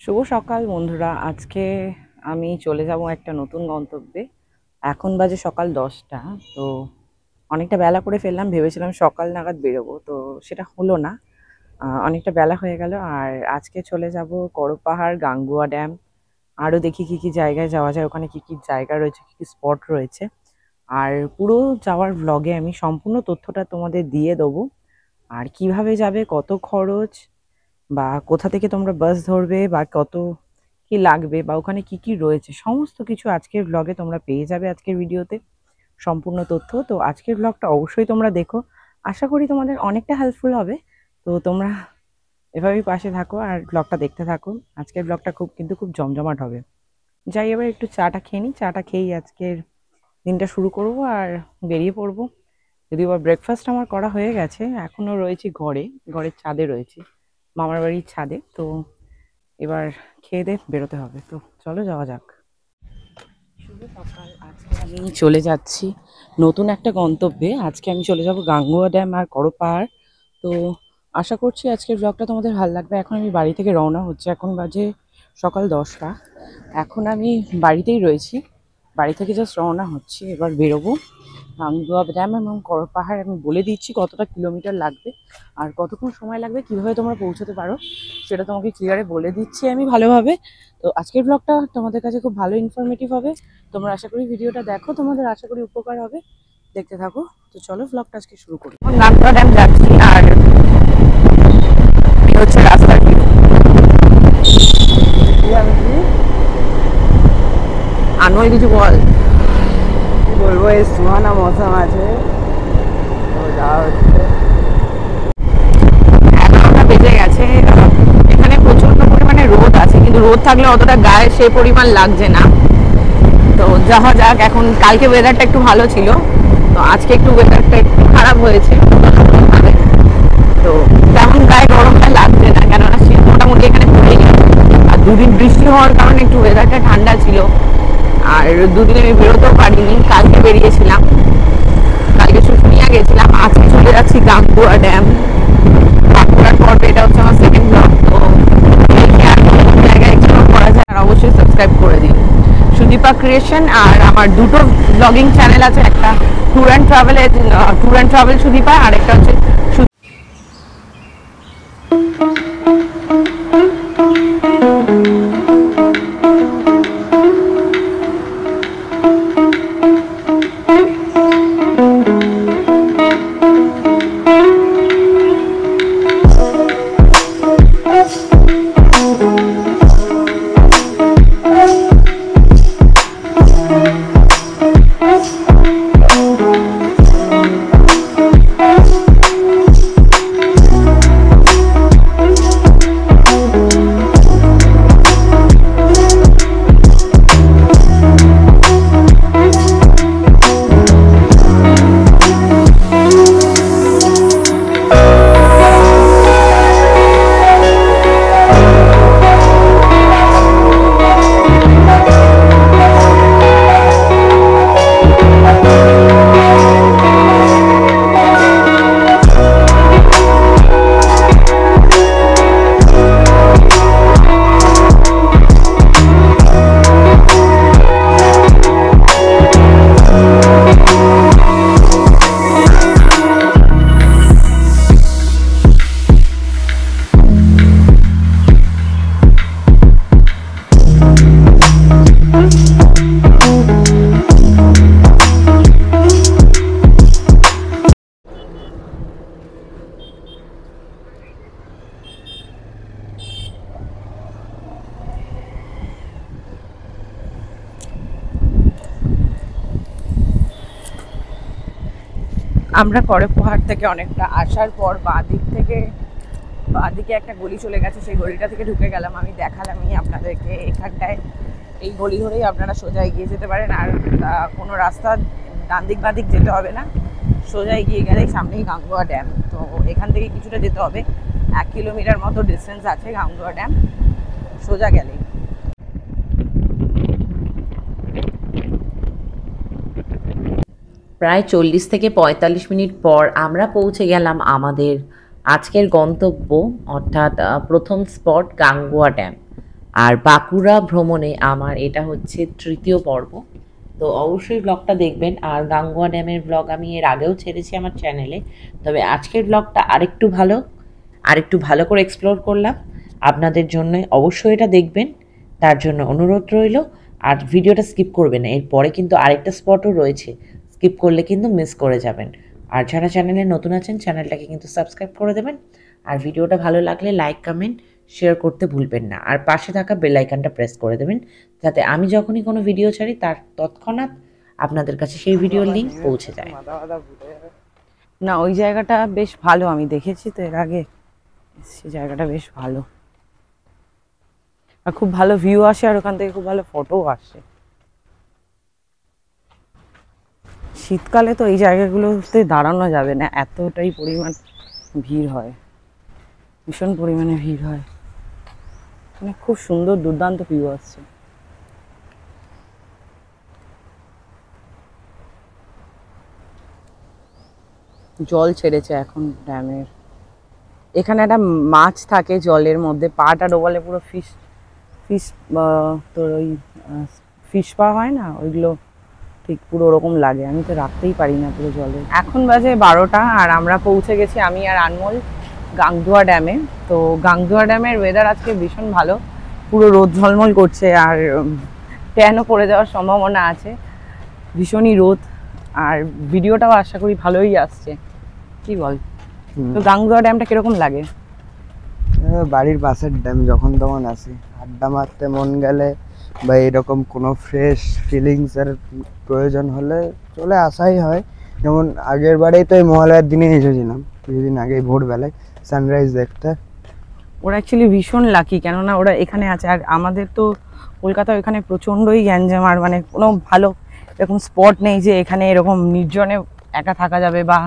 শুভ সকাল বন্ধুরা। আজকে আমি চলে যাব একটা নতুন গন্তব্যে। এখন বাজে সকাল 10টা। তো অনেকটা বেলা করে ফেললাম, ভেবেছিলাম সকাল নাগাদ বেরোবো, তো সেটা হলো না। অনেকটা বেলা হয়ে গেল। আর আজকে চলে যাব করপাহাড়, গাঙ্গুয়া ড্যাম, আরও দেখি কি কি জায়গায় যাওয়া যায়, ওখানে কি কি জায়গা রয়েছে, কি কি স্পট রয়েছে। আর পুরো যাওয়ার ব্লগে আমি সম্পূর্ণ তথ্যটা তোমাদের দিয়ে দেবো। আর কিভাবে যাবে, কত খরচ, বা কোথা থেকে তোমরা বাস ধরবে, বা কত কি লাগবে, বা ওখানে কি কি রয়েছে, সমস্ত কিছু আজকের ব্লগে তোমরা পেয়ে যাবে। আজকের ভিডিওতে সম্পূর্ণ তথ্য। তো আজকের ব্লগটা অবশ্যই তোমরা দেখো, আশা করি তোমাদের অনেকটা হেল্পফুল হবে। তো তোমরা এভাবেই পাশে থাকো আর ব্লগটা দেখতে থাকো। আজকের ব্লগটা খুব জমজমাট হবে। যাই, এবার একটু চাটা খেয়ে নিই। চাটা খেয়েই আজকের দিনটা শুরু করব আর বেরিয়ে পড়বো। যদিও বা ব্রেকফাস্ট আমার করা হয়ে গেছে, এখনও রয়েছি ঘরের ছাদে রয়েছি, মামার বাড়ির ছাদে। তো এবার খেয়ে দিয়ে বেরোতে হবে। তো চলো যাওয়া যাক। শুভ সকাল। আজকে আমি চলে যাচ্ছি নতুন একটা গন্তব্যে। আজকে আমি চলে যাব গাঙ্গুয়া ড্যাম আর করপাহাড়। তো আশা করছি আজকের ব্লগটা তোমাদের ভালো লাগবে। এখন আমি বাড়ি থেকে রওনা হচ্ছে, এখন বাজে সকাল 10টা। এখন আমি বাড়িতেই রয়েছি, বাড়ি থেকে জাস্ট রওনা হচ্ছি, এবার বেরোবো। গাঙ্গুয়া ড্যাম এবং করপাহাড় আমি বলে দিচ্ছি কতটা কিলোমিটার লাগবে আর কতক্ষণ সময় লাগবে, কিভাবে তোমরা পৌঁছতে পারো সেটা তোমাকে ক্লিয়ারে বলে দিচ্ছি আমি ভালোভাবে। তো আজকের ব্লগটা তোমাদের কাছে খুব ভালো ইনফরমেটিভ হবে। তোমরা আশা করি ভিডিওটা দেখো, তোমাদের আশা করি উপকার হবে, দেখতে থাকো। তো চলো ব্লগটা আজকে শুরু করি। গাঙ্গুয়া ড্যাম যাচ্ছি আর এই হচ্ছে রাস্তার ভিউ। আনোয়ার কিছু বল। বলবো, এই সুহানা মৌসুম আছে, তো যাওয়া হচ্ছে। 11টা বেজে গেছে। এখানে প্রচন্ড পরিমাণে রোদ আছে, কিন্তু রোদ থাকলে অতটা গায়ে সেই পরিমাণ লাগছে না। তো যাওয়া যাক। এখন কালকে ওয়েদারটা একটু ভালো ছিল, তো আজকে একটু ওয়েদারটা একটু খারাপ হয়েছে। তো তেমন গায়ে গরমটা লাগছে না, কেননা শীত মোটামুটি এখানে পড়ে গেছে। আর দুদিন বৃষ্টি হওয়ার কারণে একটু ওয়েদারটা ঠান্ডা ছিল। আর দুদিন আমি বেরোতেও পারিনি, কালকে বেরিয়েছিলাম, কালকে শুশুনিয়া গেছিলাম। আজকে চলে যাচ্ছি গাঙ্গুয়া ড্যাম। বাঁকুড়ার পর্বে এটা হচ্ছে আমার সেকেন্ড ব্লগ। তো আর কোন জায়গায় এক্সপ্লোর করা যায় আর অবশ্যই সাবস্ক্রাইব করে দিন সুদীপা ক্রিয়েশন। আর আমার দুটো ব্লগিং চ্যানেল আছে, একটা ট্যুর অ্যান্ড ট্রাভেল সুদীপা, আর একটা হচ্ছে আমরা করপাহাড় থেকে অনেকটা আসার পর বাঁদিকে একটা গলি চলে গেছে, সেই গলিটা থেকে ঢুকে গেলাম। আমি দেখালামই আপনাদেরকে, এখানটায় এই গলি ধরেই আপনারা সোজা এগিয়ে যেতে পারেন। আর কোনো রাস্তা ডান দিক বাঁ দিক যেতে হবে না, সোজা এগিয়ে গেলেই সামনেই গাঙ্গুয়া ড্যাম। তো এখান থেকে কিছুটা যেতে হবে, 1 কিলোমিটার মতো ডিস্টেন্স আছে গাঙ্গুয়া ড্যাম, সোজা গেলেই। প্রায় 40 থেকে 45 মিনিট পর আমরা পৌঁছে গেলাম আমাদের আজকের গন্তব্য, অর্থাৎ প্রথম স্পট গাঙ্গুয়া ড্যাম। আর বাঁকুড়া ভ্রমণে আমার এটা হচ্ছে তৃতীয় পর্ব। তো অবশ্যই ব্লগটা দেখবেন। আর গাঙ্গুয়া ড্যামের ব্লগ আমি এর আগেও ছেড়েছি আমার চ্যানেলে, তবে আজকের ব্লগটা আরেকটু ভালো করে এক্সপ্লোর করলাম আপনাদের জন্য। অবশ্যই এটা দেখবেন, তার জন্য অনুরোধ রইল। আর ভিডিওটা স্কিপ করবেন না, এরপরে কিন্তু আরেকটা স্পটও রয়েছে, স্কিপ করলে কিন্তু মিস করে যাবেন। আর যারা চ্যানেলে নতুন আছেন চ্যানেলটাকে কিন্তু সাবস্ক্রাইব করে দেবেন। আর ভিডিওটা ভালো লাগলে লাইক কমেন্ট শেয়ার করতে ভুলবেন না। আর পাশে থাকা বেল আইকনটা প্রেস করে দেবেন, যাতে আমি যখনই কোনো ভিডিও ছাড়ি তার তৎক্ষণাৎ আপনাদের কাছে সেই ভিডিওর লিঙ্ক পৌঁছে যায়। মাথা মাথা ঘুরে যাবে। না, ওই জায়গাটা বেশ ভালো, আমি দেখেছি তো এর আগে, সেই জায়গাটা বেশ ভালো আর খুব ভালো ভিউ আসে, আর ওখান থেকে খুব ভালো ফটোও আসে। শীতকালে তো এই জায়গাগুলোতে দাঁড়ানো যাবে না, এতটাই পরিমাণ ভিড় হয়, ভীষণ পরিমাণে ভিড় হয়। মানে খুব সুন্দর দুর্দান্ত ভিউ আসছে। জল ছেড়েছে এখন ড্যামের। এখানে একটা মাছ থাকে জলের মধ্যে, পাটা ডোবালে পুরো ফিশ ফিশ তোর ওই ফিশ পা হয় না, ওইগুলো ঠিক পুরো ওরকম লাগে। আমি তো রাখতেই পারি না পুরো জলে। এখন বাজে 12টা আর আমরা পৌঁছে গেছি, আমি আর আনমোল, গাংদুয়া ড্যামে। তো গাংদুয়া ড্যামের ওয়েদার আজকে ভীষণ ভালো, পুরো রোদ ঝলমল করছে, আর ট্যানও পড়ে যাওয়ার সম্ভাবনা আছে, ভীষণই রোদ। আর ভিডিওটাও আশা করি ভালোই আসছে, কি বল? তো গাংদুয়া ড্যামটা কিরকম লাগে? বাড়ির পাশের ড্যাম, যখন তখন আসি আড্ডা মারতে মন গেলে বা এরকম কোনো ফ্রেশ ফিলিংসের প্রয়োজন হলে চলে আসাই হয়। যেমন আগের বারেই তো এই মহালয়ার দিনে এসেছিলাম, কিছুদিন আগে ভোরবেলায় সানরাইজ দেখতে। ওরা অ্যাকচুয়ালি ভীষণ লাকি, কেননা ওরা এখানে আছে। আর আমাদের তো কলকাতা এখানে প্রচণ্ডই গ্যাঞ্জাম, আর মানে কোনো ভালো এরকম স্পট নেই যে এখানে এরকম নির্জনে একা থাকা যাবে বা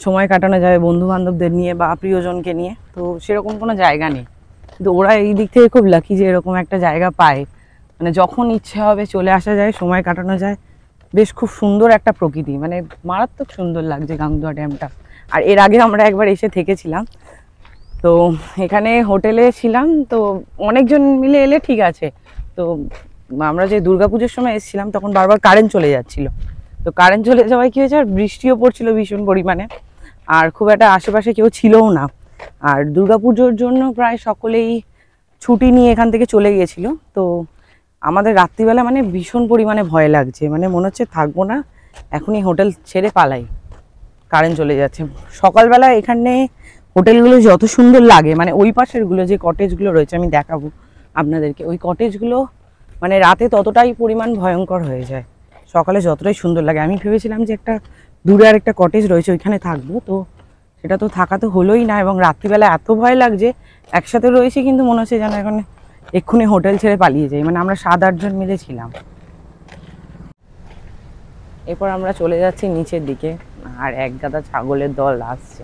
সময় কাটানো যাবে বন্ধু বান্ধবদের নিয়ে বা প্রিয়জনকে নিয়ে। তো সেরকম কোনো জায়গা নেই, কিন্তু ওরা এই দিক থেকে খুব লাকি যে এরকম একটা জায়গা পায়, মানে যখন ইচ্ছে হবে চলে আসা যায়, সময় কাটানো যায়। বেশ খুব সুন্দর একটা প্রকৃতি, মানে মারাত্মক সুন্দর লাগছে গাংদুয়া ড্যামটা। আর এর আগে আমরা একবার এসে থেকেছিলাম, তো এখানে হোটেলে ছিলাম, তো অনেকজন মিলে এলে ঠিক আছে। তো আমরা যে দুর্গাপুজোর সময় এসেছিলাম তখন বারবার কারেন্ট চলে যাচ্ছিল, তো কারেন্ট চলে যাওয়ায় কী হয়েছে, আর বৃষ্টিও পড়ছিল ভীষণ পরিমাণে, আর খুব একটা আশেপাশে কেউ ছিলও না। আর দুর্গাপুজোর জন্য প্রায় সকলেই ছুটি নিয়ে এখান থেকে চলে গিয়েছিল। তো আমাদের রাত্রিবেলা মানে ভীষণ পরিমাণে ভয় লাগছে, মানে মনে হচ্ছে থাকবো না, এখনই হোটেল ছেড়ে পালাই, কারেন্ট চলে যাচ্ছে। সকালবেলা এখানে হোটেলগুলো যত সুন্দর লাগে, মানে ওই পাশেরগুলো যে কটেজগুলো রয়েছে আমি দেখাবো আপনাদেরকে, ওই কটেজগুলো মানে রাতে ততটাই পরিমাণ ভয়ঙ্কর হয়ে যায়, সকালে যতটাই সুন্দর লাগে। আমি ভেবেছিলাম যে একটা দূরে আর একটা কটেজ রয়েছে ওইখানে থাকবো, তো সেটা তো থাকা তো হলোই না, এবং রাত্রিবেলা এত ভয় লাগছে, একসাথে রয়েছি কিন্তু মনে হচ্ছে যেন এখন এক্ষুনি হোটেল ছেড়ে পালিয়ে যাই। মানে আমরা 7-8 জন মিলে ছিলাম। এরপর আমরা চলে যাচ্ছি নিচের দিকে, আর এক গাদা ছাগলের দল আসছে।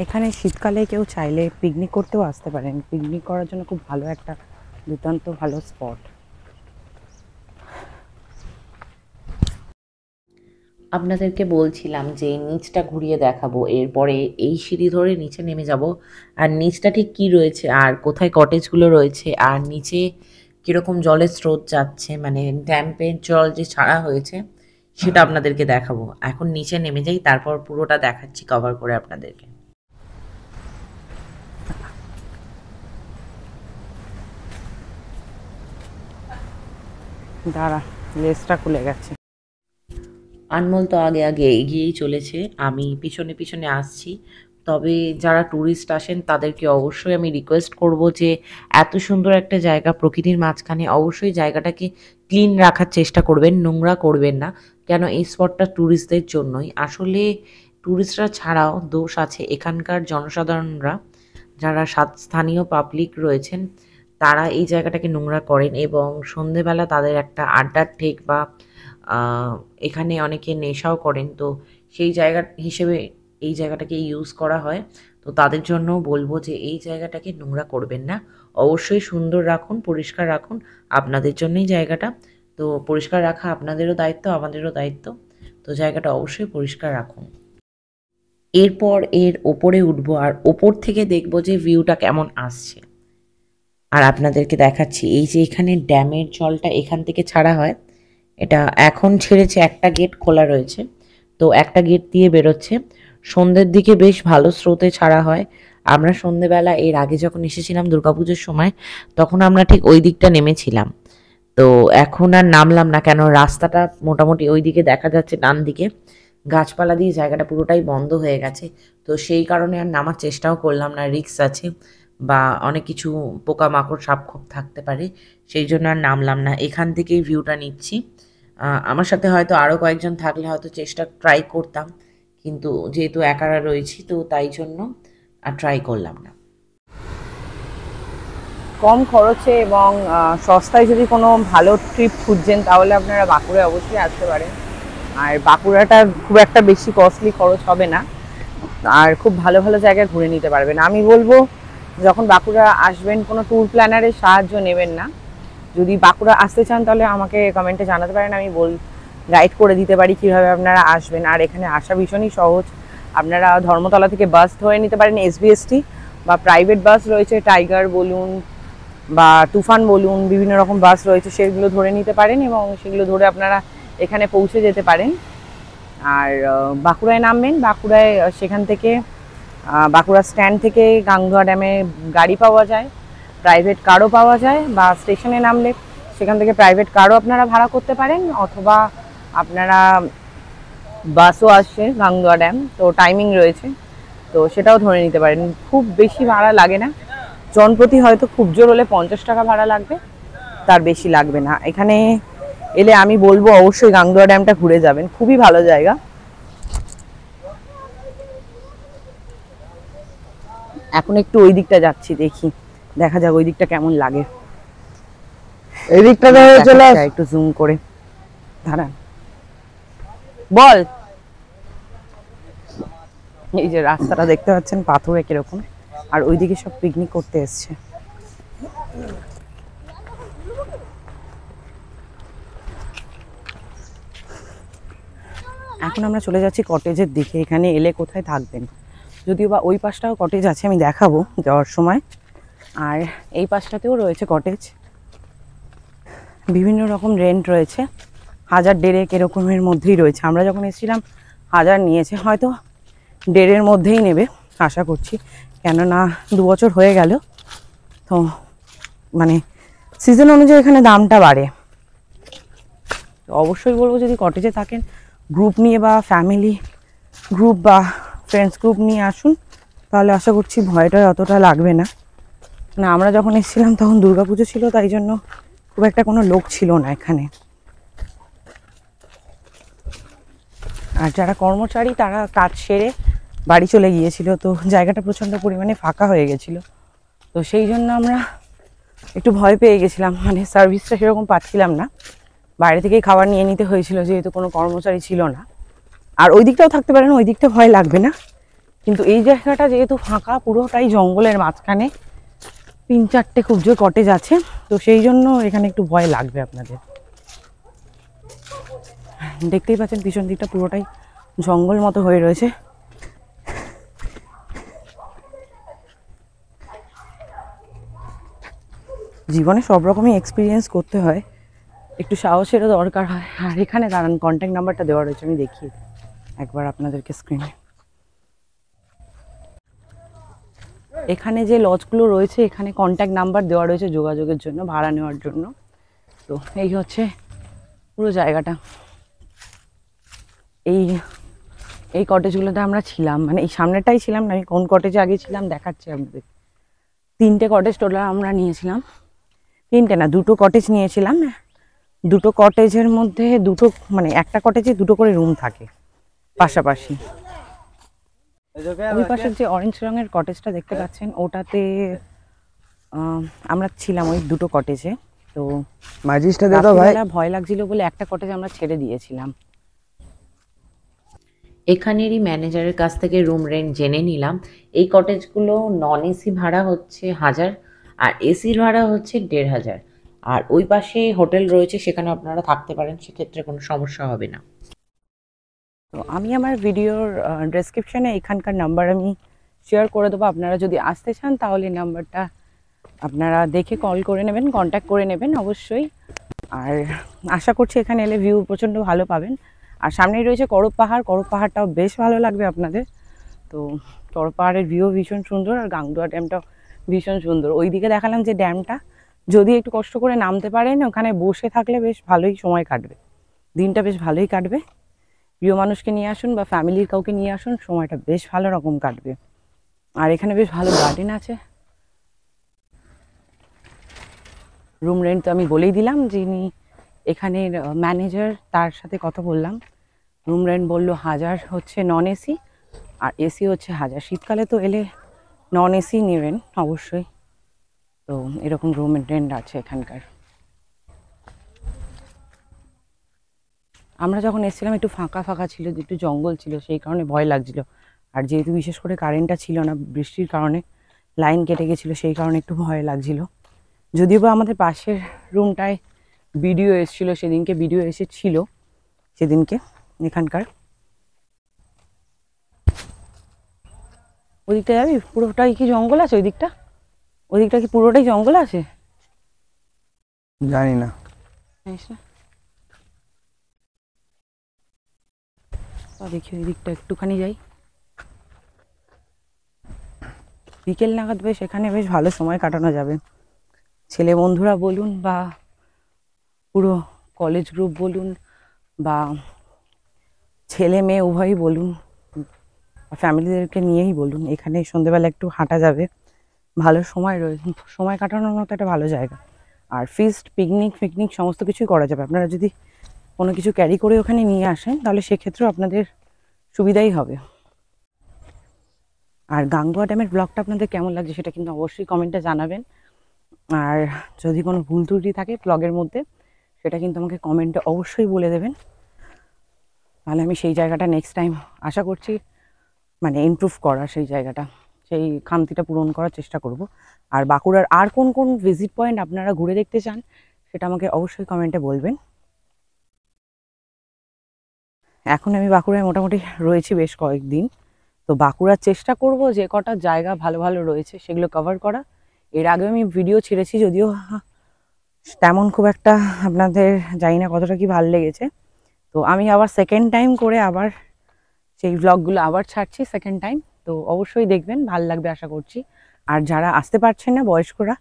এখানে শীতকালে কেউ চাইলে পিকনিক করতেও আসতে পারেন, পিকনিক করার জন্য খুব ভালো একটা দুর্দান্ত ভালো স্পট। আপনাদেরকে বলছিলাম যে নিচটা ঘুরিয়ে দেখাবো, এরপরে এই সিঁড়ি ধরে নিচে নেমে যাব। আর নিচটা ঠিক কী রয়েছে আর কোথায় কটেজগুলো রয়েছে আর নিচে কীরকম জলের স্রোত যাচ্ছে, মানে ড্যাম্পের জল যে ছাড়া হয়েছে সেটা আপনাদেরকে দেখাবো। এখন নিচে নেমে যাই, তারপর পুরোটা দেখাচ্ছি কভার করে আপনাদেরকে। দাঁড়া, লেজটা খুলে গেছে। আনমোল তো আগে আগে এগিয়েই চলেছে, আমি পিছনে পিছনে আসছি। তবে যারা ট্যুরিস্ট আসেন তাদেরকে অবশ্যই আমি রিকোয়েস্ট করব যে এত সুন্দর একটা জায়গা প্রকৃতির মাঝখানে অবশ্যই জায়গাটাকে ক্লিন রাখার চেষ্টা করবেন, নোংরা করবেন না। কেন এই স্পটটা ট্যুরিস্টদের জন্যই। আসলে ট্যুরিস্টরা ছাড়াও দোষ আছে এখানকার জনসাধারণরা, যারা স্থানীয় পাবলিক রয়েছেন তারা এই জায়গাটাকে নোংরা করেন এবং সন্ধেবেলা তাদের একটা আড্ডার ঠেক বা এখানে অনেকে নেশাও করেন, তো সেই জায়গা হিসেবে এই জায়গাটাকে ইউজ করা হয়। তো তাদের জন্য বলবো যে এই জায়গাটাকে নোংরা করবেন না, অবশ্যই সুন্দর রাখুন, পরিষ্কার রাখুন, আপনাদের জন্যই জায়গাটা। তো পরিষ্কার রাখা আপনাদেরও দায়িত্ব, আমাদেরও দায়িত্ব। তো জায়গাটা অবশ্যই পরিষ্কার রাখুন। এরপর এর ওপরে উঠবো আর ওপর থেকে দেখবো যে ভিউটা কেমন আসছে। আর আপনাদেরকে দেখাচ্ছি এই যে এখানে ড্যামের জলটা এখান থেকে ছাড়া হয়, এটা এখন ছেড়েছে, একটা গেট খোলা রয়েছে, তো একটা গেট দিয়ে বেরোচ্ছে। সন্ধ্যের দিকে বেশ ভালো স্রোতে ছাড়া হয়। আমরা সন্ধ্যেবেলা এর আগে যখন এসেছিলাম দুর্গাপুজোর সময়, তখন আমরা ঠিক ওই দিকটা নেমেছিলাম। তো এখন আর নামলাম না, কেন রাস্তাটা মোটামুটি ওই দিকে দেখা যাচ্ছে, ডান দিকে গাছপালা দিয়ে জায়গাটা পুরোটাই বন্ধ হয়ে গেছে। তো সেই কারণে আর নামার চেষ্টাও করলাম না, রিস্ক আছে বা অনেক কিছু পোকামাকড় সাপখোপ থাকতে পারে, সেই জন্য আর নামলাম না। এখান থেকেই ভিউটা নিচ্ছি। আমার সাথে হয়তো আরও কয়েকজন থাকলে হয়তো চেষ্টা ট্রাই করতাম, কিন্তু যেহেতু একারা রয়েছি তো তাই জন্য আর ট্রাই করলাম না। কম খরচে এবং সস্তায় যদি কোনো ভালো ট্রিপ খুঁজছেন তাহলে আপনারা বাঁকুড়ায় অবশ্যই আসতে পারেন। আর বাঁকুড়াটা খুব একটা বেশি কস্টলি খরচ হবে না, আর খুব ভালো ভালো জায়গায় ঘুরে নিতে পারবেন। আমি বলবো যখন বাঁকুড়া আসবেন কোনো ট্যুর প্ল্যানারের সাহায্য নেবেন না। যদি বাঁকুড়া আসতে চান তাহলে আমাকে কমেন্টে জানাতে পারেন, আমি গাইড করে দিতে পারি কীভাবে আপনারা আসবেন। আর এখানে আসা ভীষণই সহজ। আপনারা ধর্মতলা থেকে বাস ধরে নিতে পারেন এসবিএসটি, বা প্রাইভেট বাস রয়েছে, টাইগার বলুন বা তুফান বলুন, বিভিন্ন রকম বাস রয়েছে, সেগুলো ধরে নিতে পারেন এবং সেগুলো ধরে আপনারা এখানে পৌঁছে যেতে পারেন। আর বাঁকুড়ায় নামবেন, বাঁকুড়ায় সেখান থেকে বাঁকুড়া স্ট্যান্ড থেকে গাংদুয়া ড্যামে গাড়ি পাওয়া যায়, প্রাইভেট কারও পাওয়া যায়, বা স্টেশনে নামলে সেখান থেকে প্রাইভেট কারও আপনারা ভাড়া করতে পারেন, অথবা আপনারা বাসও আসছে গাংদুয়া ড্যাম, তো টাইমিং রয়েছে, তো সেটাও ধরে নিতে পারেন। খুব বেশি ভাড়া লাগে না, জনপ্রতি হয়তো খুব জোর হলে 50 টাকা ভাড়া লাগবে, তার বেশি লাগবে না। এখানে এলে আমি বলবো অবশ্যই গাংদুয়া ড্যামটা ঘুরে যাবেন, খুবই ভালো জায়গা। এখন একটু ওই দিকটা যাচ্ছি, দেখি দেখা যাক ওই দিকটা কেমন লাগে। এই দিকটা চলে একটু জুম করে দাঁড়ান, বল। এই যে রাস্তাটা দেখতে পাচ্ছেন পাথরে কিরকম, আর ওইদিকে সব পিকনিক করতে এসছে। এখন আমরা চলে যাচ্ছি কটেজের দিকে। এখানে এলে কোথায় থাকবেন, যদিও বা ওই পাশটাও কটেজ আছে, আমি দেখাবো যাওয়ার সময়। আর এই পাশটাতেও রয়েছে কটেজ, বিভিন্ন রকম রেন্ট রয়েছে, 1000-1500 এরকমের মধ্যেই রয়েছে। আমরা যখন এসেছিলাম 1000 নিয়েছে, হয়তো 1.5-এর মধ্যেই নেবে আশা করছি, কেননা 2 বছর হয়ে গেল, তো মানে সিজন অনুযায়ী এখানে দামটা বাড়ে। তো অবশ্যই বলবো যদি কটেজে থাকেন গ্রুপ নিয়ে বা ফ্যামিলি গ্রুপ বা ফ্রেন্ডস গ্রুপ নিয়ে আসুন, তাহলে আশা করছি ভয়টা অতটা লাগবে না। না, আমরা যখন এসেছিলাম তখন দুর্গাপুজো ছিল, তাই জন্য খুব একটা কোনো লোক ছিল না এখানে। আর যারা কর্মচারী তারা কাজ সেরে বাড়ি চলে গিয়েছিল, তো জায়গাটা প্রচণ্ড পরিমাণে ফাঁকা হয়ে গেছিলো, তো সেই জন্য আমরা একটু ভয় পেয়ে গেছিলাম, মানে সার্ভিসটা সেরকম পাচ্ছিলাম না, বাইরে থেকেই খাবার নিয়ে নিতে হয়েছিল যেহেতু কোনো কর্মচারী ছিল না। আর ওই দিকটাও থাকতে পারেন, ওই দিকটা ভয় লাগবে না, কিন্তু এই জায়গাটা যেহেতু ফাঁকা, পুরোটাই জঙ্গলের মাঝখানে, 3-4টে খুব জোর কটেজ আছে, তো সেই জন্য এখানে একটু ভয় লাগবে আপনাদের। দেখতেই পাচ্ছেন পিছন দিকটা পুরোটাই জঙ্গল মতো হয়ে রয়েছে। জীবনে সব রকমই এক্সপিরিয়েন্স করতে হয়, একটু সাহসেরও দরকার হয়। আর এখানে দাঁড়ান, কন্ট্যাক্ট নাম্বারটা দেওয়া রয়েছে, আমি দেখিয়ে একবার আপনাদেরকে স্ক্রিনে। এখানে যে লজগুলো রয়েছে এখানে কন্ট্যাক্ট নাম্বার দেওয়া রয়েছে যোগাযোগের জন্য, ভাড়া নেওয়ার জন্য। তো এই হচ্ছে পুরো জায়গাটা। এই এই কটেজগুলোতে আমরা ছিলাম, মানে এই সামনেটাই ছিলাম না, আমি কোন কটেজে আগে ছিলাম দেখাচ্ছি আপনাদের। 3টে কটেজ টোটাল আমরা নিয়েছিলাম, 3টে না 2টো কটেজ নিয়েছিলাম। 2টো কটেজের মধ্যে মানে একটা কটেজে 2টো করে রুম থাকে পাশাপাশি। ওই পাশের যে অরেঞ্জ রঙের কটেজটা দেখতে পাচ্ছেন ওটাতে আমরা ছিলাম ওই 2টো কটেজে। তো মাঝিসটা দে তো ভাই। রাত্রিবেলা ভয় লাগছিল বলে একটা কটেজ আমরা ছেড়ে দিয়েছিলাম। এখানেরই ম্যানেজারের কাছ থেকে রুম রেন্ট জেনে নিলাম। এই কটেজগুলো নন এসি ভাড়া হচ্ছে 1000 আর এসির ভাড়া হচ্ছে 1500। আর ওই পাশে হোটেল রয়েছে, সেখানে আপনারা থাকতে পারেন, সেক্ষেত্রে কোনো সমস্যা হবে না। তো আমি আমার ভিডিওর ডেসক্রিপশানে এখানকার নাম্বার আমি শেয়ার করে দেবো। আপনারা যদি আসতে চান তাহলে নাম্বারটা আপনারা দেখে কল করে নেবেন, কন্ট্যাক্ট করে নেবেন অবশ্যই। আর আশা করছি এখানে এলে ভিউ প্রচণ্ড ভালো পাবেন। আর সামনেই রয়েছে করব পাহাড়, করব পাহাড়টাও বেশ ভালো লাগবে আপনাদের। তো করব পাহাড়ের ভিউ ভীষণ সুন্দর, আর গাংদুয়া ড্যামটাও ভীষণ সুন্দর। ওই দিকে দেখালাম যে ড্যামটা, যদি একটু কষ্ট করে নামতে পারেন ওখানে বসে থাকলে বেশ ভালোই সময় কাটবে, দিনটা বেশ ভালোই কাটবে। প্রিয় মানুষকে নিয়ে আসুন বা ফ্যামিলির কাউকে নিয়ে আসুন, সময়টা বেশ ভালো রকম কাটবে। আর এখানে বেশ ভালো গার্ডেন আছে। রুম রেন্ট তো আমি বলেই দিলাম, যিনি এখানের ম্যানেজার তার সাথে কথা বললাম। রুম রেন্ট বললো 1000 হচ্ছে নন এসি, আর এসি হচ্ছে 1000। শীতকালে তো এলে নন এসি নেবেন অবশ্যই। তো এরকম রুম রেন্ট আছে এখানকার। আমরা যখন এসেছিলাম একটু ফাঁকা ফাঁকা ছিল, একটু জঙ্গল ছিল, সেই কারণে ভয় লাগছিল। আর যেহেতু বিশেষ করে কারেন্টটা ছিল না, বৃষ্টির কারণে লাইন কেটে গেছিলো, সেই কারণে একটু ভয় লাগছিল। যদিও বা আমাদের পাশের রুমটায় ভিডিও এসেছিলো সেদিনকে, ভিডিও এসেছিল সেদিনকে এখানকার। ওই দিকটা যাবি? পুরোটাই কি জঙ্গল আছে ওই দিকটা? ওই দিকটা কি পুরোটাই জঙ্গল আছে? জানি না। জানিস না? দেখি ওই দিকটা একটুখানি যাই। বিকেল নাগাদ বেশ এখানে বেশ ভালো সময় কাটানো যাবে। ছেলে বন্ধুরা বলুন বা পুরো কলেজ গ্রুপ বলুন বা ছেলে মেয়ে উভয়ই বলুন, ফ্যামিলিদেরকে নিয়েই বলুন, এখানে সন্ধ্যেবেলা একটু হাঁটা যাবে, ভালো সময় রয়েছে, সময় কাটানোর মতো একটা ভালো জায়গা। আর ফিস্ট পিকনিক সমস্ত কিছুই করা যাবে। আপনারা যদি কোনো কিছু ক্যারি করে ওখানে নিয়ে আসেন তাহলে সেক্ষেত্রেও আপনাদের সুবিধাই হবে। আর গাঙ্গুয়া ড্যামের ব্লগটা আপনাদের কেমন লাগছে সেটা কিন্তু অবশ্যই কমেন্টে জানাবেন। আর যদি কোনো ভুল ত্রুটি থাকে ব্লগের মধ্যে সেটা কিন্তু আমাকে কমেন্টে অবশ্যই বলে দেবেন, তাহলে আমি সেই জায়গাটা নেক্সট টাইম আশা করছি মানে ইমপ্রুভ করা, সেই জায়গাটা, সেই খামতিটা পূরণ করার চেষ্টা করব। আর বাঁকুড়ার আর কোন কোন ভিজিট পয়েন্ট আপনারা ঘুরে দেখতে চান সেটা আমাকে অবশ্যই কমেন্টে বলবেন। এখন আমি বাঁকুড়ায় মোটামুটি রয়েছি বেশ কয়েকদিন, তো বাঁকুড়ার চেষ্টা করব যে কটা জায়গা ভালো ভালো রয়েছে সেগুলো কভার করা। এর আগেও আমি ভিডিও ছেড়েছি, যদিও তেমন খুব একটা আপনাদের জানি না কতটা কি ভালো লেগেছে। তো আমি আবার সেকেন্ড টাইম করে আবার সেই ব্লগগুলো আবার ছাড়ছি সেকেন্ড টাইম, তো অবশ্যই দেখবেন, ভাল লাগবে আশা করছি। আর যারা আসতে পারছেন না বয়স্করা,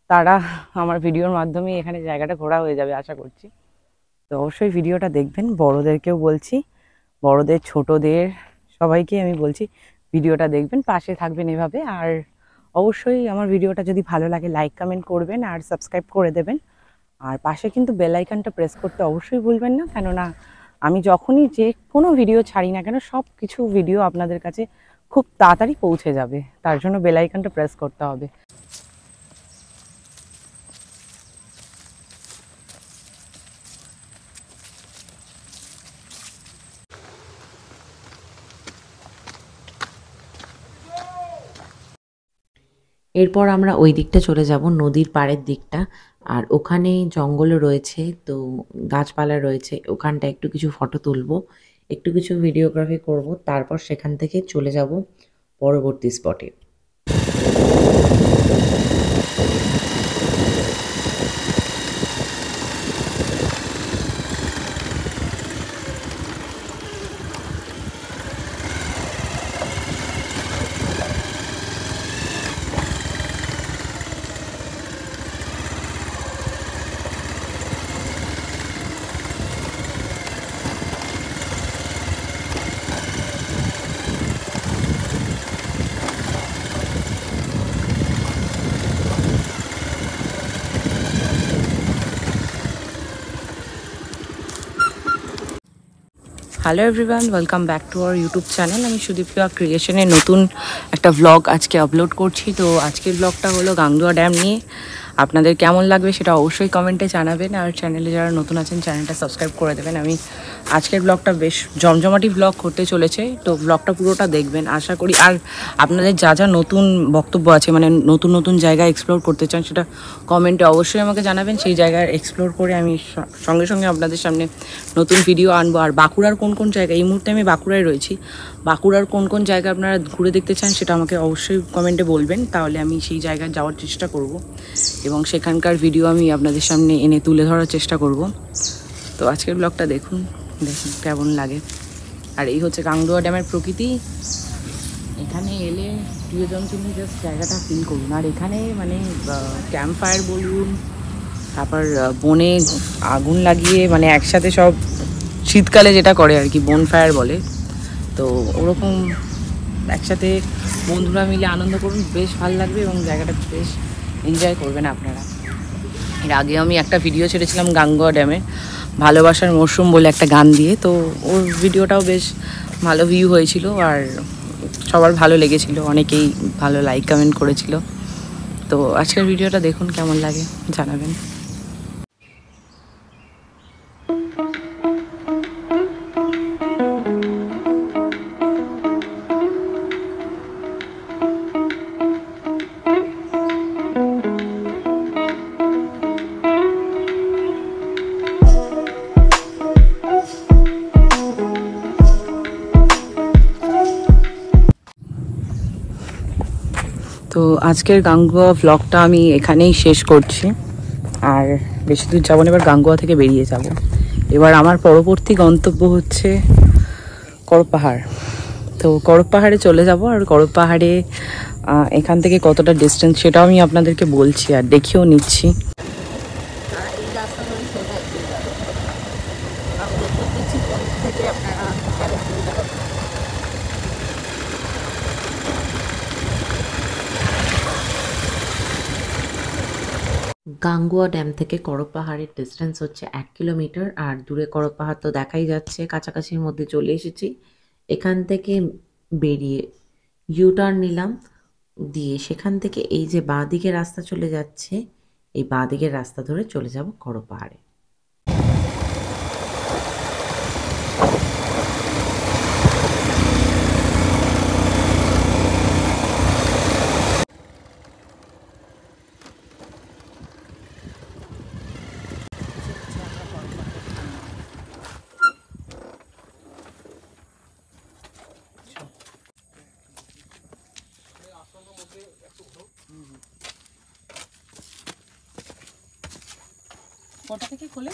তারা আমার ভিডিওর মাধ্যমে এখানে জায়গাটা ঘোরা হয়ে যাবে আশা করছি। তো অবশ্যই ভিডিওটা দেখবেন। বড়োদেরকেও বলছি, বড়োদের ছোটোদের সবাইকে আমি বলছি ভিডিওটা দেখবেন, পাশে থাকবেন এভাবে। আর অবশ্যই আমার ভিডিওটা যদি ভালো লাগে লাইক কমেন্ট করবেন আর সাবস্ক্রাইব করে দেবেন। আর পাশে কিন্তু বেল আইকনটা প্রেস করতে অবশ্যই ভুলবেন না, কেননা আমি যখনই যে কোনো ভিডিও ছাড়ি না কেন সব কিছু ভিডিও আপনাদের কাছে খুব তাড়াতাড়ি পৌঁছে যাবে, তার জন্য বেল আইকনটা প্রেস করতে হবে। এরপর আমরা ওই দিকটা চলে যাব, নদীর পাড়ের দিকটা। আর ওখানে জঙ্গলও রয়েছে, তো গাছপালা রয়েছে, ওখানটা একটু কিছু ফটো তুলবো, একটু কিছু ভিডিওগ্রাফি করব, তারপর সেখান থেকে চলে যাব পরবর্তী স্পটে। Hello everyone, welcome back to our YouTube channel. আমি সুদীপ্রিয়া ক্রিয়েশনের নতুন একটা ভ্লগ আজকে আপলোড করছি। তো আজকের ভ্লগটা হলো গাংদুয়া ড্যাম নিয়ে। আপনাদের কেমন লাগবে সেটা অবশ্যই কমেন্টে জানাবেন, আর চ্যানেলে যারা নতুন আছেন চ্যানেলটা সাবস্ক্রাইব করে দেবেন। আমি আজকের ব্লগটা বেশ জমজমাটি ব্লগ করতে চলেছে, তো ব্লগটা পুরোটা দেখবেন আশা করি। আর আপনাদের যা যা নতুন বক্তব্য আছে, মানে নতুন নতুন জায়গা এক্সপ্লোর করতে চান, সেটা কমেন্টে অবশ্যই আমাকে জানাবেন। সেই জায়গায় এক্সপ্লোর করে আমি সঙ্গে সঙ্গে আপনাদের সামনে নতুন ভিডিও আনবো। আর বাঁকুড়ার কোন কোন জায়গা, এই মুহূর্তে আমি বাঁকুড়ায় রয়েছি, বাঁকুড়ার কোন কোন জায়গা আপনারা ঘুরে দেখতে চান সেটা আমাকে অবশ্যই কমেন্টে বলবেন, তাহলে আমি সেই জায়গায় যাওয়ার চেষ্টা করব এবং সেখানকার ভিডিও আমি আপনাদের সামনে এনে তুলে ধরার চেষ্টা করব। তো আজকের ব্লগটা দেখুন কেমন লাগে। আর এই হচ্ছে গাংদুয়া ড্যামের প্রকৃতি। এখানে এলে প্রিয়জনকে নিয়ে জাস্ট জায়গাটা ফিল করুন। আর এখানে মানে ক্যাম্প ফায়ার বলুন, তারপর বনে আগুন লাগিয়ে মানে একসাথে সব শীতকালে যেটা করে আর কি, বন ফায়ার বলে, তো ওরকম একসাথে বন্ধুরা মিলে আনন্দ করুন, বেশ ভালো লাগবে এবং জায়গাটা বেশ এনজয় করবেন আপনারা। এর আগে আমি একটা ভিডিও ছেড়েছিলাম গাংদুয়া ড্যামে, ভালোবাসার মরশুম বলে একটা গান দিয়ে, তো ওর ভিডিওটাও বেশ ভালো ভিউ হয়েছিল আর সবার ভালো লেগেছিল, অনেকেই ভালো লাইক কমেন্ট করেছিল। তো আজকের ভিডিওটা দেখুন, কেমন লাগে জানাবেন। তো আজকের গাংগুয়া ভ্লগটা আমি এখানেই শেষ করছি, আর বেশি দূর যাবো না, এবার গাংগুয়া থেকে বেরিয়ে যাব। এবার আমার পরবর্তী গন্তব্য হচ্ছে করপ পাহাড়। তো করপ পাহাড়ে চলে যাব, আর করপ পাহাড়ে এখান থেকে কতটা ডিস্টেন্স সেটাও আমি আপনাদেরকে বলছি আর দেখিয়েও নিচ্ছি। গাংগুয়া ড্যাম থেকে করপ পাহাড়ের ডিস্টেন্স হচ্ছে 1 কিলোমিটার। আর দূরে করপ পাহাড় তো দেখাই যাচ্ছে, কাছাকাছির মধ্যে চলে এসেছি। এখান থেকে বেরিয়ে ইউটার্ন নিলাম, দিয়ে সেখান থেকে এই যে বাঁ দিকের রাস্তা চলে যাচ্ছে, এই বাঁ দিকের রাস্তা ধরে চলে যাব করপ পাহাড়ে। কটা থেকে খোলে?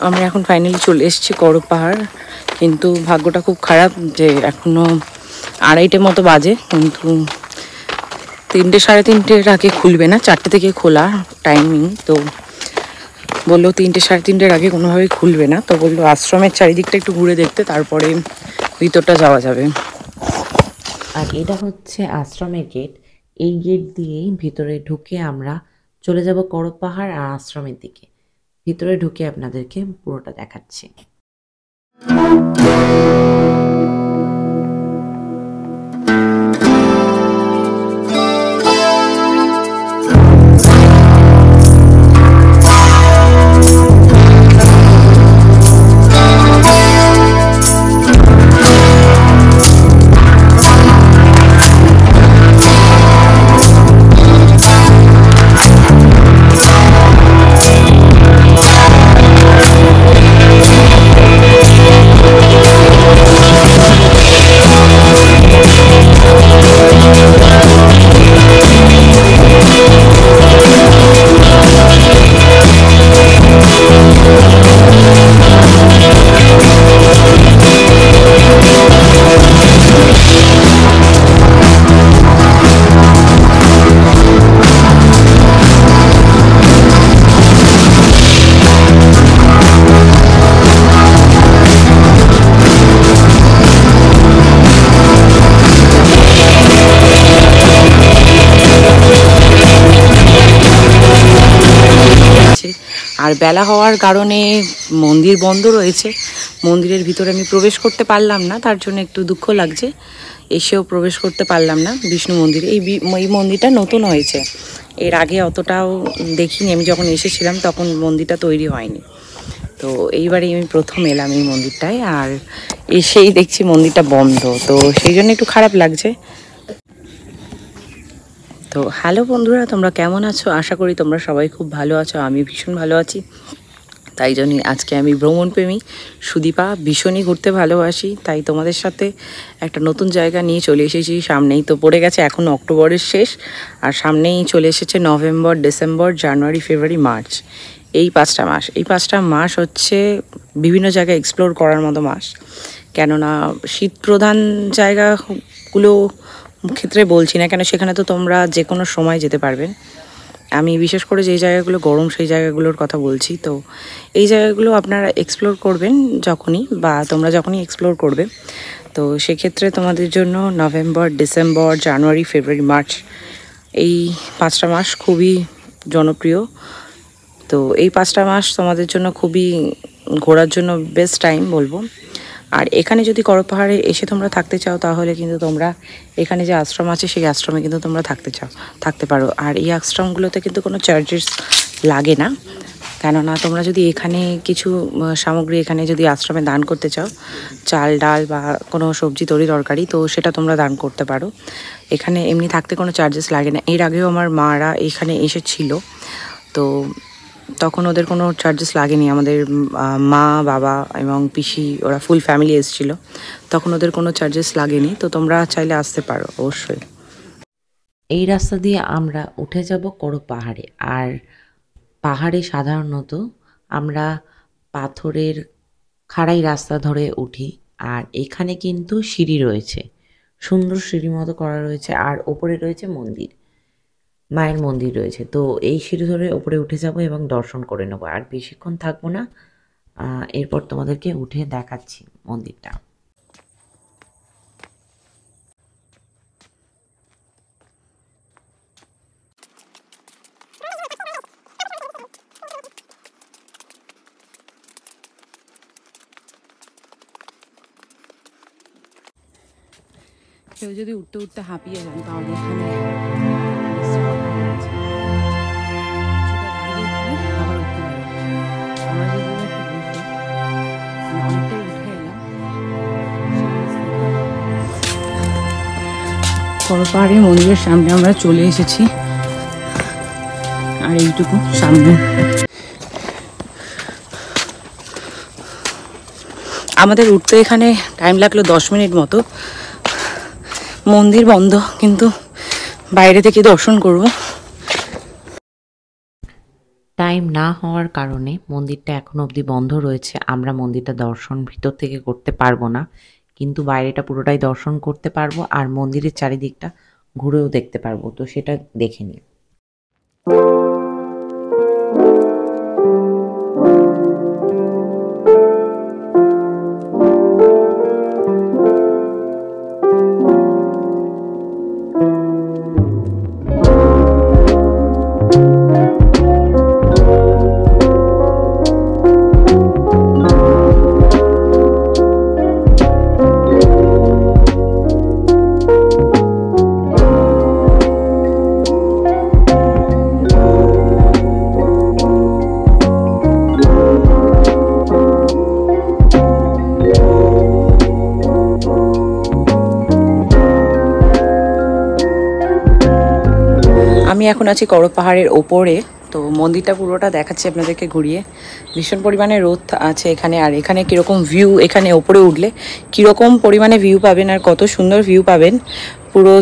আমরা এখন ফাইনালি চলে এসেছি করপ পাহাড়, কিন্তু ভাগ্যটা খুব খারাপ যে এখনো 2:30 মতো বাজে, কিন্তু 3টে 3:30 আগে খুলবে না, 4টে থেকে খোলা টাইমিং। তো বললো 3টে 3:30 আগে কোনোভাবেই খুলবে না, তো বললো আশ্রমের চারিদিকটা একটু ঘুরে দেখতে, তারপরে ভিতরটা যাওয়া যাবে। আর এটা হচ্ছে আশ্রমের গেট। এই গেট দিয়েই ভিতরে ঢুকে আমরা চলে যাব করপ পাহাড় আর আশ্রমের দিকে। ভিতরে ঢুকে আপনাদেরকে পুরোটা দেখাচ্ছি। আর বেলা হওয়ার কারণে মন্দির বন্ধ রয়েছে, মন্দিরের ভিতরে আমি প্রবেশ করতে পারলাম না, তার জন্য একটু দুঃখ লাগছে। এসেও প্রবেশ করতে পারলাম না বিষ্ণু মন্দিরে। এই মন্দিরটা নতুন হয়েছে, এর আগে অতটাও দেখিনি। আমি যখন এসেছিলাম তখন মন্দিরটা তৈরি হয়নি, তো এইবারে আমি প্রথম এলাম এই মন্দিরটায়, আর এসেই দেখছি মন্দিরটা বন্ধ, তো সেই জন্য একটু খারাপ লাগছে। তো হ্যালো বন্ধুরা, তোমরা কেমন আছো? আশা করি তোমরা সবাই খুব ভালো আছো, আমি ভীষণ ভালো আছি। তাই জন্যই আজকে আমি ভ্রমণপ্রেমী সুদীপা, ভীষণই ঘুরতে ভালোবাসি, তাই তোমাদের সাথে একটা নতুন জায়গা নিয়ে চলে এসেছি। সামনেই তো পড়ে গেছে এখন অক্টোবরের শেষ, আর সামনেই চলে এসেছে নভেম্বর, ডিসেম্বর, জানুয়ারি, ফেব্রুয়ারি, মার্চ। এই 5টা মাস, এই 5টা মাস হচ্ছে বিভিন্ন জায়গায় এক্সপ্লোর করার মতো মাস। কেননা শীত প্রধান জায়গাগুলো ক্ষেত্রে বলছি না, কেন সেখানে তো তোমরা যে কোনো সময় যেতে পারবে। আমি বিশেষ করে যেই জায়গাগুলো গরম সেই জায়গাগুলোর কথা বলছি। তো এই জায়গাগুলো আপনারা এক্সপ্লোর করবেন তোমরা যখনই এক্সপ্লোর করবে, তো সেক্ষেত্রে তোমাদের জন্য নভেম্বর, ডিসেম্বর, জানুয়ারি, ফেব্রুয়ারি, মার্চ এই 5টা মাস খুবই জনপ্রিয়। তো এই 5টা মাস তোমাদের জন্য খুবই ঘোরার জন্য বেস্ট টাইম বলবো। আর এখানে যদি করপ পাহাড়ে এসে তোমরা থাকতে চাও, তাহলে কিন্তু তোমরা এখানে যে আশ্রম আছে সেই আশ্রমে কিন্তু তোমরা থাকতে পারো। আর এই আশ্রমগুলোতে কিন্তু কোনো চার্জেস লাগে না, কেননা তোমরা যদি এখানে কিছু সামগ্রী এখানে যদি আশ্রমে দান করতে চাও, চাল ডাল বা কোনো সবজি তরকারি, তো সেটা তোমরা দান করতে পারো। এখানে এমনি থাকতে কোনো চার্জেস লাগে না। এর আগেও আমার মারা এখানে এসেছিল, তো তখন ওদের কোনো চার্জেস লাগেনি। আমাদের মা, বাবা এবং পিসি ওরা ফুল ফ্যামিলি এসেছিল, তখন ওদের কোনো চার্জেস লাগেনি। তো তোমরা চাইলে আসতে পারো অবশ্যই। এই রাস্তা দিয়ে আমরা উঠে যাব করপ পাহাড়ে। আর পাহাড়ে সাধারণত আমরা পাথরের খাড়াই রাস্তা ধরে উঠি, আর এখানে কিন্তু সিঁড়ি রয়েছে, সুন্দর সিঁড়ি মতো করা রয়েছে, আর ওপরে রয়েছে মন্দির, মায়ের মন্দির রয়েছে। তো এই সিঁড়ি ধরে ওপরে উঠে যাব এবং দর্শন করে নেবো। আর বেশিক্ষণ থাকবো না, এরপর তোমাদেরকে উঠে দেখাচ্ছি মন্দিরটা। কেউ যদি উঠতে উঠতে হাঁপিয়ে যান, তাহলে এখানে আবার উঠতে পারে। আমরা যদি একটু বুঝি, অনেকটাই উঠে এলাম। করপ পাহাড়ি মন্দিরের সামনে আমরা চলে এসেছি, আর এইটুকু সামনে। আমাদের উঠতে এখানে টাইম লাগলো 10 মিনিট মতো। মন্দির বন্ধ, কিন্তু বাইরে থেকে দর্শন করব। টাইম না হওয়ার কারণে মন্দিরটা এখনো অবধি বন্ধ রয়েছে। আমরা মন্দিরটা দর্শন ভিতর থেকে করতে পারবো না, কিন্তু বাইরেটা পুরোটাই দর্শন করতে পারবো, আর মন্দিরের চারিদিকটা ঘুরেও দেখতে পারবো। তো সেটা দেখে নিই। আমি এখন আছি করপ পাহাড়ের ওপরে, তো মন্দিরটা পুরোটা দেখাচ্ছি আপনাদেরকে ঘুরিয়ে। ভীষণ পরিমাণে রোদ আছে এখানে, আর এখানে কীরকম ভিউ, এখানে ওপরে উঠলে কীরকম পরিমাণে ভিউ পাবেন, আর কত সুন্দর ভিউ পাবেন পুরো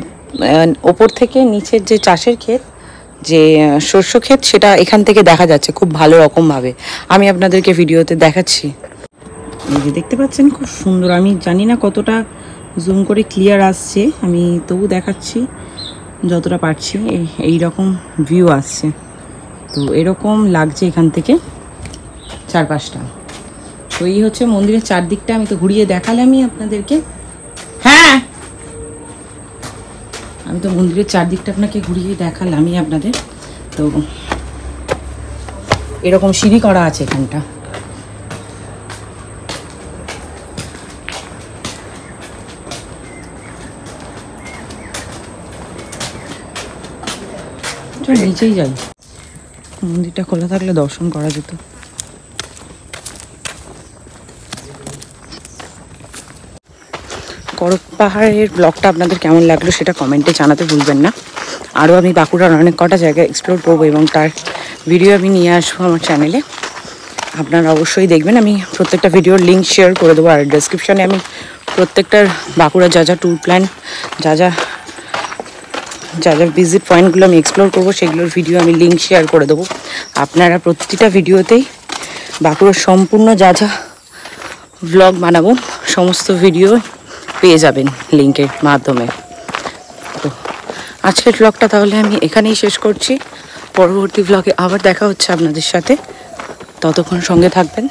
ওপর থেকে। নিচের যে চাষের ক্ষেত, যে শস্য ক্ষেত, সেটা এখান থেকে দেখা যাচ্ছে খুব ভালো রকমভাবে। আমি আপনাদেরকে ভিডিওতে দেখাচ্ছি। এই যে দেখতে পাচ্ছেন, খুব সুন্দর। আমি জানি না কতটা জুম করে ক্লিয়ার আসছে, আমি তবু দেখাচ্ছি যতটা পারছি। এই রকম ভিউ আসছে, তো এরকম লাগছে এখান থেকে চারপাশটা। তো এই হচ্ছে মন্দিরের চারদিকটা, আমি তো ঘুরিয়ে দেখালামই আপনাদেরকে। হ্যাঁ, আমি তো মন্দিরের চারদিকটা আপনাকে ঘুরিয়ে দেখালামই আপনাদের। তো এরকম সিঁড়ি করা আছে এখানটা। চল নিচেই যাই, মন্দিরটা খোলা থাকলে দর্শন করা যেত। করক পাহাড়ের ব্লগটা আপনাদের কেমন লাগলো সেটা কমেন্টে জানাতে ভুলবেন না। আরও আমি বাঁকুড়ার অনেক কটা জায়গা এক্সপ্লোর করবো এবং তার ভিডিও আমি নিয়ে আসবো আমার চ্যানেলে, আপনারা অবশ্যই দেখবেন। আমি প্রত্যেকটা ভিডিওর লিঙ্ক শেয়ার করে দেবো, আর ডেসক্রিপশানে আমি প্রত্যেকটার বাঁকুড়ার যা যা ট্যুর প্ল্যান, যা যা ভিজিট পয়েন্টগুলো আমি এক্সপ্লোর করবো সেগুলোর ভিডিও আমি লিঙ্ক শেয়ার করে দেবো। আপনারা প্রতিটা ভিডিওতেই বাঁকুড়ার সম্পূর্ণ যা যা ভ্লগ বানাবো সমস্ত ভিডিও পেয়ে যাবেন লিঙ্কের মাধ্যমে। তো আজকের ভ্লগটা তাহলে আমি এখানেই শেষ করছি। পরবর্তী ভ্লগে আবার দেখা হচ্ছে আপনাদের সাথে, ততক্ষণ সঙ্গে থাকবেন।